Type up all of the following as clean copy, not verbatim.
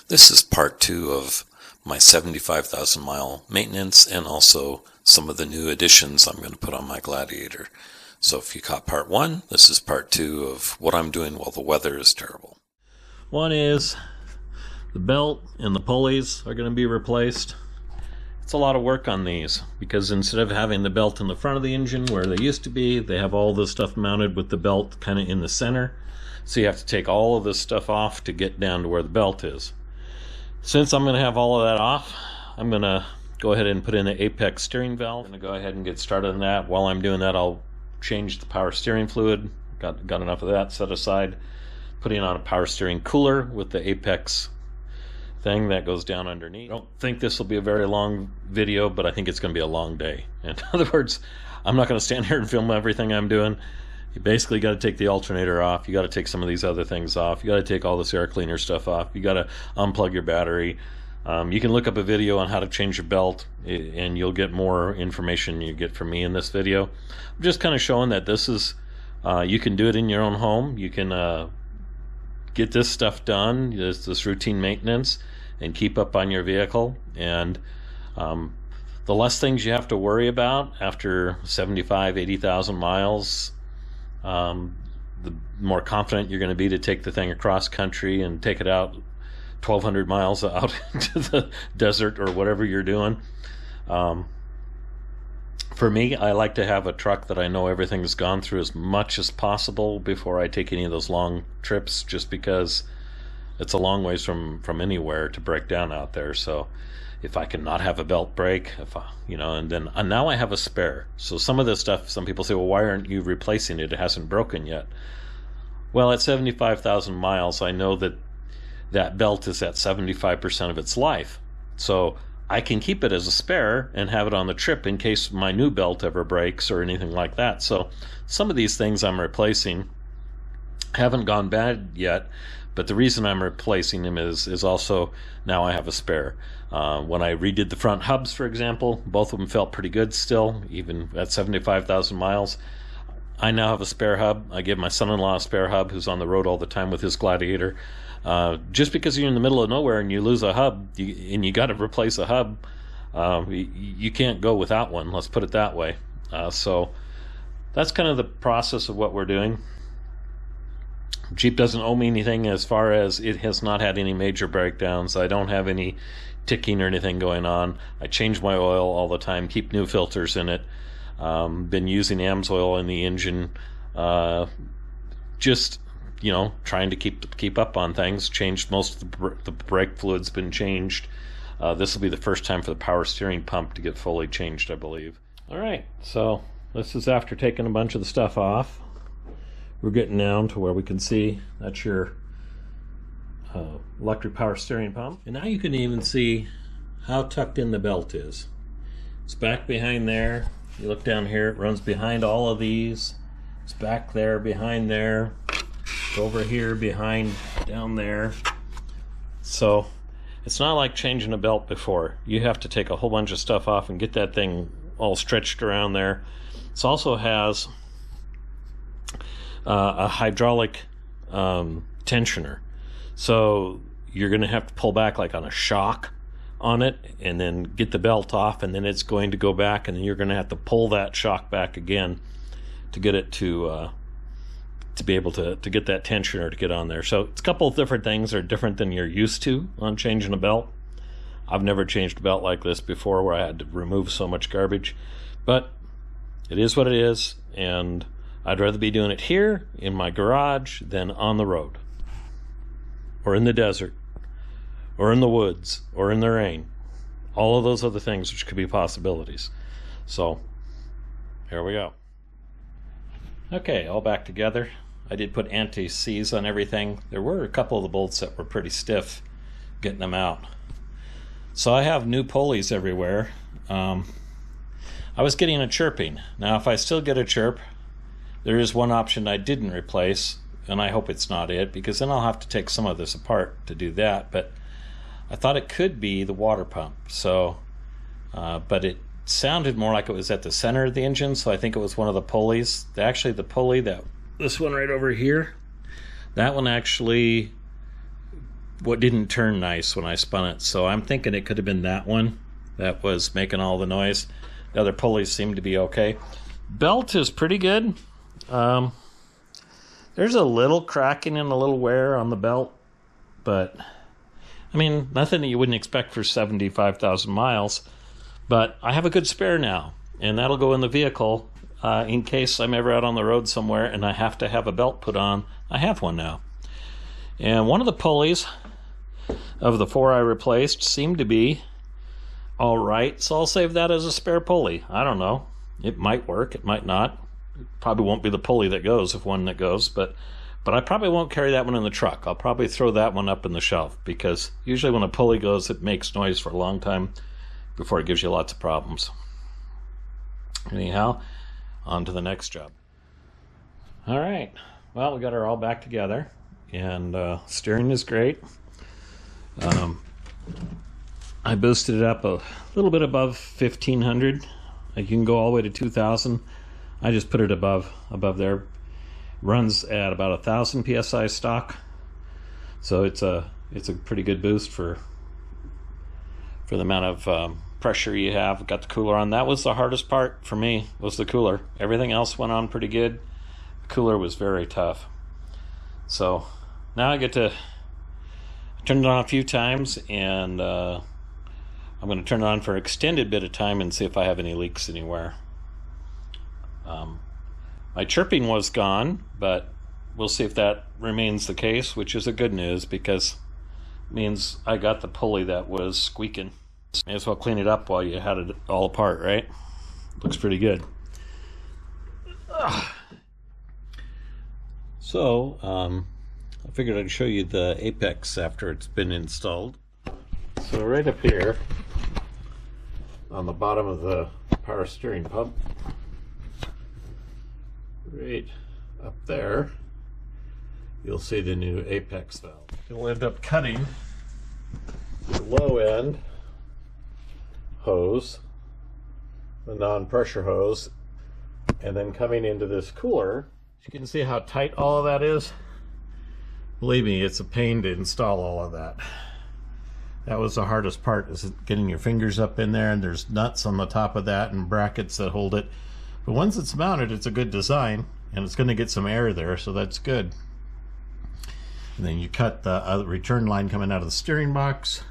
This is part 2 of my 75,000 mile maintenance and also some of the new additions I'm going to put on my Gladiator. So if you caught part 1, this is part 2 of what I'm doing while the weather is terrible. One is the belt and the pulleys are going to be replaced. It's a lot of work on these because instead of having the belt in the front of the engine where they used to be, they have all this stuff mounted with the belt kind of in the center. So you have to take all of this stuff off to get down to where the belt is. Since I'm going to have all of that off, I'm going to go ahead and put in the apex steering valve. I'm going to go ahead and get started on that. While I'm doing that, I'll change the power steering fluid. Got enough of that set aside. Putting on a power steering cooler with the apex thing that goes down underneath. I don't think this will be a very long video, but I think it's going to be a long day. In other words, I'm not going to stand here and film everything I'm doing. You basically got to take the alternator off. You got to take some of these other things off. You got to take all this air cleaner stuff off. You got to unplug your battery. You can look up a video on how to change your belt, and you'll get more information you get from me in this video. I'm just kind of showing that this is, you can do it in your own home. You can get this stuff done, this routine maintenance, and keep up on your vehicle. And the less things you have to worry about after 75, 80,000 miles, the more confident you're going to be to take the thing across country and take it out 1,200 miles out into the desert or whatever you're doing. For me, I like to have a truck that I know everything's gone through as much as possible before I take any of those long trips, just because it's a long ways from anywhere to break down out there. So if I can not have a belt break, and now I have a spare. So some of this stuff, some people say, well, why aren't you replacing it? It hasn't broken yet. Well, at 75,000 miles, I know that belt is at 75% of its life. So I can keep it as a spare and have it on the trip in case my new belt ever breaks or anything like that. So some of these things I'm replacing haven't gone bad yet, but the reason I'm replacing them is also now I have a spare. When I redid the front hubs, for example, both of them felt pretty good still, even at 75,000 miles. I now have a spare hub. I give my son-in-law a spare hub who's on the road all the time with his Gladiator. Just because you're in the middle of nowhere and you lose a hub, and you got to replace a hub, you can't go without one, let's put it that way. So that's kind of the process of what we're doing. Jeep doesn't owe me anything as far as it has not had any major breakdowns. I don't have any ticking or anything going on. I change my oil all the time, keep new filters in it. Been using AMSOIL in the engine, just trying to keep up on things. Changed most of the brake fluid's been changed. This will be the first time for the power steering pump to get fully changed, I believe. All right, so this is after taking a bunch of the stuff off. We're getting down to where we can see that's your electric power steering pump. And now you can even see how tucked in the belt is. It's back behind there. You look down here, it runs behind all of these. It's back there, behind there. It's over here, behind, down there. So it's not like changing a belt before. You have to take a whole bunch of stuff off and get that thing all stretched around there. It also has a hydraulic tensioner. So you're going to have to pull back like on a shock on it and then get the belt off, and then it's going to go back, and then you're going to have to pull that shock back again to get it to be able to get that tensioner to get on there. So it's a couple of different things that are different than you're used to on changing a belt. I've never changed a belt like this before where I had to remove so much garbage, but it is what it is, and I'd rather be doing it here in my garage than on the road or in the desert or in the woods or in the rain. All of those other things which could be possibilities. So here we go. Okay, all back together. I did put anti-seize on everything. There were a couple of the bolts that were pretty stiff getting them out. So I have new pulleys everywhere. I was getting a chirping. Now if I still get a chirp, there is one option I didn't replace, and I hope it's not it, because then I'll have to take some of this apart to do that. But I thought it could be the water pump. So, but it sounded more like it was at the center of the engine, so I think it was one of the pulleys. Actually, the pulley, this one right over here, that one actually what didn't turn nice when I spun it. So I'm thinking it could have been that one that was making all the noise. The other pulleys seem to be okay. Belt is pretty good. There's a little cracking and a little wear on the belt, but I mean, nothing that you wouldn't expect for 75,000 miles. But I have a good spare now, and that'll go in the vehicle in case I'm ever out on the road somewhere and I have to have a belt put on. I have one now. And one of the pulleys of the 4 I replaced seemed to be all right, so I'll save that as a spare pulley. I don't know. It might work, it might not. It probably won't be the pulley that goes, if one that goes, but I probably won't carry that one in the truck. I'll probably throw that one up in the shelf, because usually when a pulley goes, it makes noise for a long time before it gives you lots of problems. Anyhow, on to the next job. All right, well, we got her all back together, and steering is great. I boosted it up a little bit above 1500. You can go all the way to 2000. I just put it above there. Runs at about 1000 psi stock, so it's a pretty good boost for the amount of pressure you have. Got the cooler on. That was the hardest part for me, was the cooler. Everything else went on pretty good. The cooler was very tough. So now I get to turn it on a few times, and I'm going to turn it on for an extended bit of time and see if I have any leaks anywhere. My chirping was gone, but we'll see if that remains the case, which is a good news, because it means I got the pulley that was squeaking. May as well clean it up while you had it all apart, right? Looks pretty good. So, I figured I'd show you the apex after it's been installed. So right up here, on the bottom of the power steering pump, right up there, you'll see the new apex valve. You'll end up cutting the low end hose, the non-pressure hose, and then coming into this cooler. You can see how tight all of that is. Believe me, it's a pain to install all of that. That was the hardest part, is getting your fingers up in there, and there's nuts on the top of that and brackets that hold it. But once it's mounted, it's a good design, and it's going to get some air there, so that's good. And then you cut the return line coming out of the steering box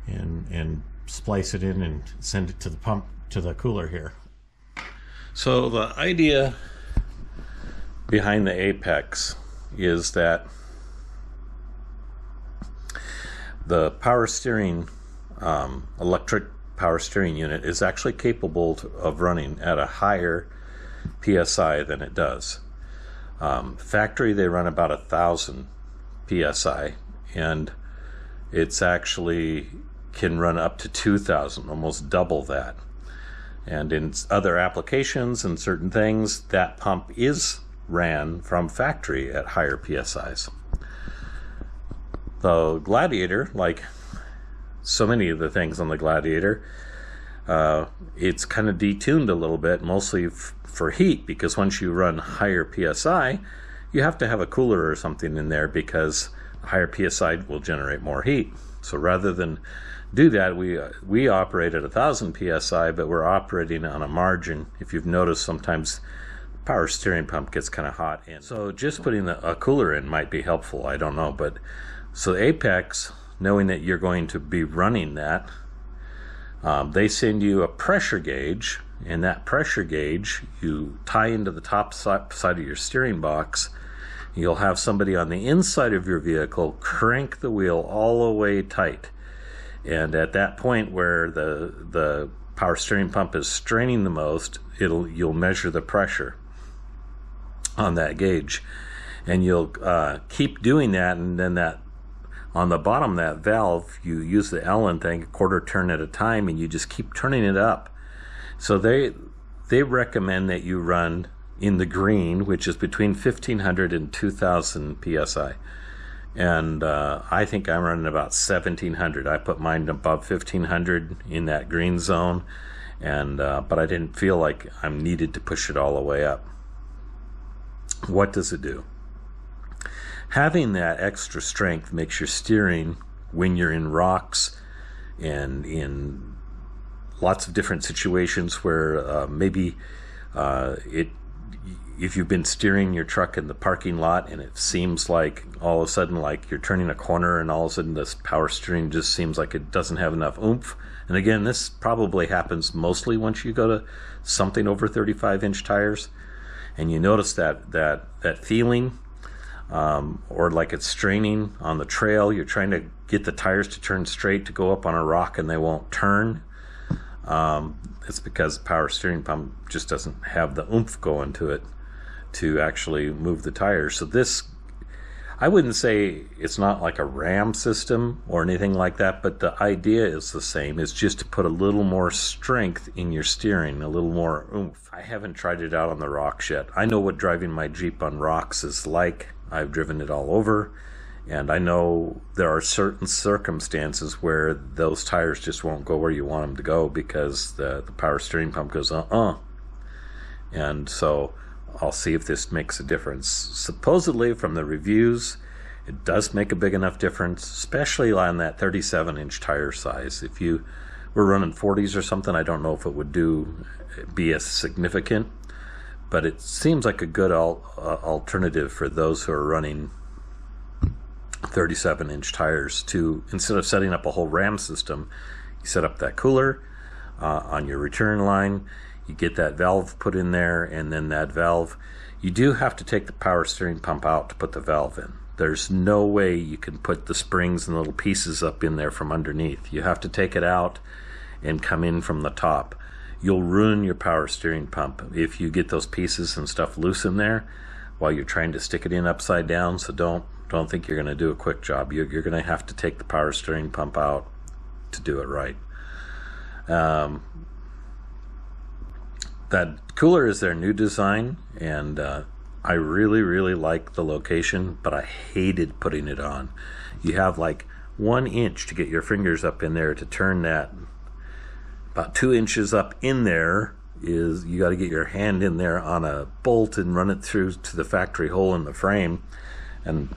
and splice it in and send it to the pump, to the cooler here. So the idea behind the apex is that the power steering, electric power steering unit is actually capable of running at a higher PSI than it does. Factory, they run about 1000 PSI, and it's actually can run up to 2000, almost double that. And in other applications and certain things, that pump is ran from factory at higher PSIs. The Gladiator, like so many of the things on the Gladiator, it's kind of detuned a little bit, mostly for heat, because once you run higher PSI, you have to have a cooler or something in there, because higher PSI will generate more heat. So rather than do that, we operate at 1000 PSI, but we're operating on a margin. If you've noticed, sometimes the power steering pump gets kind of hot, and so just putting a cooler in might be helpful. I don't know, but so Apex, knowing that you're going to be running that, they send you a pressure gauge, and that pressure gauge you tie into the top side of your steering box. You'll have somebody on the inside of your vehicle crank the wheel all the way tight, and at that point where the power steering pump is straining the most, you'll measure the pressure on that gauge, and you'll keep doing that, and then that on the bottom of that valve, you use the Allen thing, a quarter turn at a time, and you just keep turning it up. So they recommend that you run in the green, which is between 1500 and 2000 psi. And I think I'm running about 1700. I put mine above 1500 in that green zone, and but I didn't feel like I'm needed to push it all the way up. What does it do? having that extra strength makes your steering, when you're in rocks and in lots of different situations where maybe if you've been steering your truck in the parking lot and it seems like all of a sudden like you're turning a corner and all of a sudden this power steering just seems like it doesn't have enough oomph. And again, this probably happens mostly once you go to something over 35-inch tires, and you notice that feeling, or like it's straining on the trail. You're trying to get the tires to turn straight to go up on a rock and they won't turn. It's because the power steering pump just doesn't have the oomph going to it to actually move the tires. So this, I wouldn't say it's not like a ram system or anything like that, but the idea is the same. It's just to put a little more strength in your steering, a little more oomph. I haven't tried it out on the rocks yet. I know what driving my Jeep on rocks is like. I've driven it all over, and I know there are certain circumstances where those tires just won't go where you want them to go because the power steering pump goes and so I'll see if this makes a difference. Supposedly from the reviews, it does make a big enough difference, especially on that 37-inch tire size. If you were running 40s or something, I don't know if it would be as significant, but it seems like a good alternative for those who are running 37-inch tires. To, instead of setting up a whole ram system, you set up that cooler on your return line. You get that valve put in there, and then that valve, you do have to take the power steering pump out to put the valve in. There's no way you can put the springs and little pieces up in there from underneath. You have to take it out and come in from the top. You'll ruin your power steering pump if you get those pieces and stuff loose in there while you're trying to stick it in upside down. So don't think you're going to do a quick job. You're going to have to take the power steering pump out to do it right. That cooler is their new design, and I really, really like the location, but I hated putting it on. You have like 1 inch to get your fingers up in there to turn that. About 2 inches up in there is you got to get your hand in there on a bolt and run it through to the factory hole in the frame, and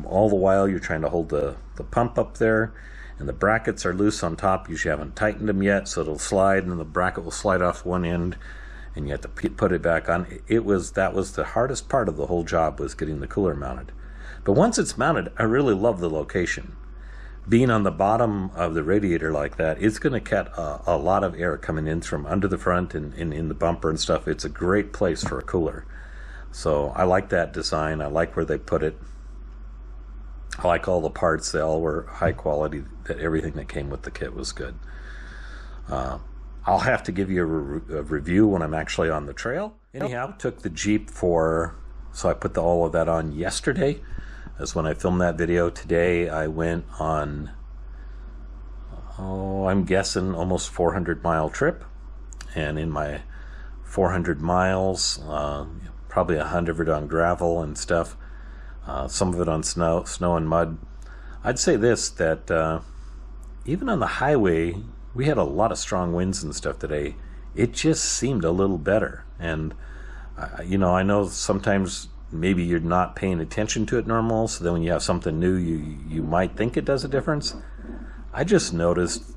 all the while you're trying to hold the pump up there. And the brackets are loose on top. You haven't tightened them yet, so it'll slide, and the bracket will slide off one end, and you have to put it back on. That was the hardest part of the whole job, was getting the cooler mounted. But once it's mounted, I really love the location. Being on the bottom of the radiator like that, it's going to get a lot of air coming in from under the front and in the bumper and stuff. It's a great place for a cooler. So I like that design. I like where they put it. I like all the parts. They all were high quality. That everything that came with the kit was good. I'll have to give you a review when I'm actually on the trail. Anyhow, took the Jeep so I put all of that on yesterday. That's when I filmed that video. Today I went on, I'm guessing almost 400-mile trip. And in my 400 miles, probably 100 of it on gravel and stuff. Some of it on snow and mud. I'd say this, that even on the highway, we had a lot of strong winds and stuff today. It just seemed a little better. And, I know sometimes maybe you're not paying attention to it normal, so then when you have something new, you might think it does a difference. I just noticed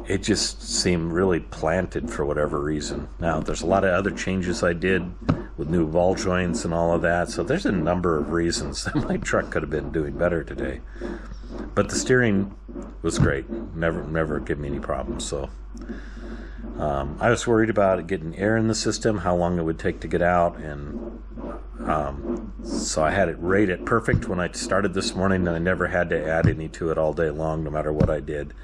it just seemed really planted for whatever reason. Now, there's a lot of other changes I did with new ball joints and all of that, so there's a number of reasons that my truck could have been doing better today. But the steering was great. Never gave me any problems. So I was worried about it getting air in the system, how long it would take to get out, and so I had it rated perfect when I started this morning, and I never had to add any to it all day long, no matter what I did.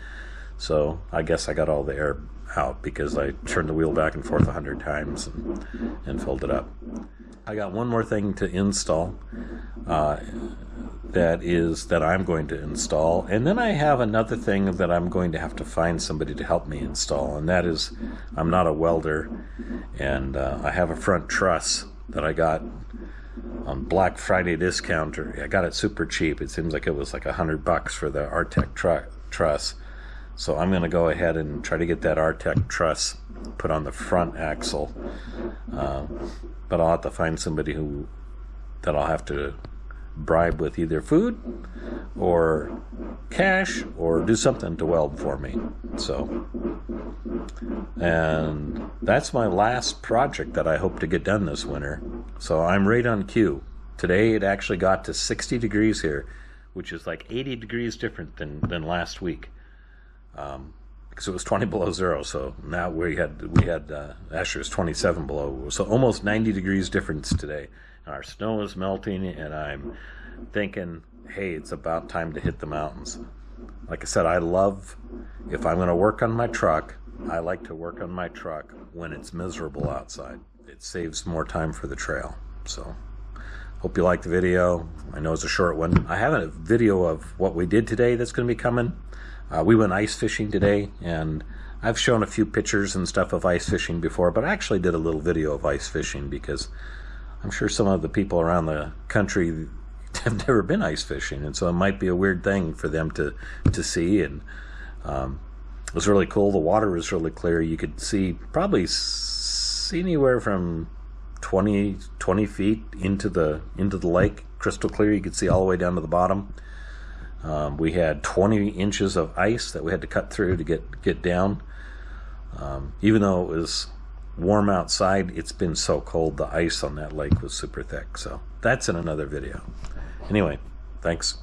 So I guess I got all the air out because I turned the wheel back and forth 100 times and filled it up. I got one more thing to install that I'm going to install, and then I have another thing that I'm going to have to find somebody to help me install, and that is, I'm not a welder, and I have a front truss that I got on Black Friday discount. I got it super cheap. It seems like it was like $100 for the Artec truss. So I'm going to go ahead and try to get that Artec truss put on the front axle. But I'll have to find somebody who that I'll have to bribe with either food or cash or do something to weld for me. So, and that's my last project that I hope to get done this winter. So I'm right on cue. Today it actually got to 60 degrees here, which is like 80 degrees different than last week. Because it was 20 below zero, so now we had actually it was 27 below, so almost 90 degrees difference today. And our snow is melting, and I'm thinking, hey, it's about time to hit the mountains. Like I said, I love, if I'm going to work on my truck, I like to work on my truck when it's miserable outside. It saves more time for the trail. So hope you like the video. I know it's a short one. I have a video of what we did today that's going to be coming. We went ice fishing today, and I've shown a few pictures and stuff of ice fishing before, but I actually did a little video of ice fishing because I'm sure some of the people around the country have never been ice fishing, and so it might be a weird thing for them to see. And it was really cool. The water was really clear. You could probably see anywhere from 20 feet into the lake, crystal clear. You could see all the way down to the bottom. We had 20 inches of ice that we had to cut through to get down. Even though it was warm outside, it's been so cold. The ice on that lake was super thick. So that's in another video. Anyway, thanks.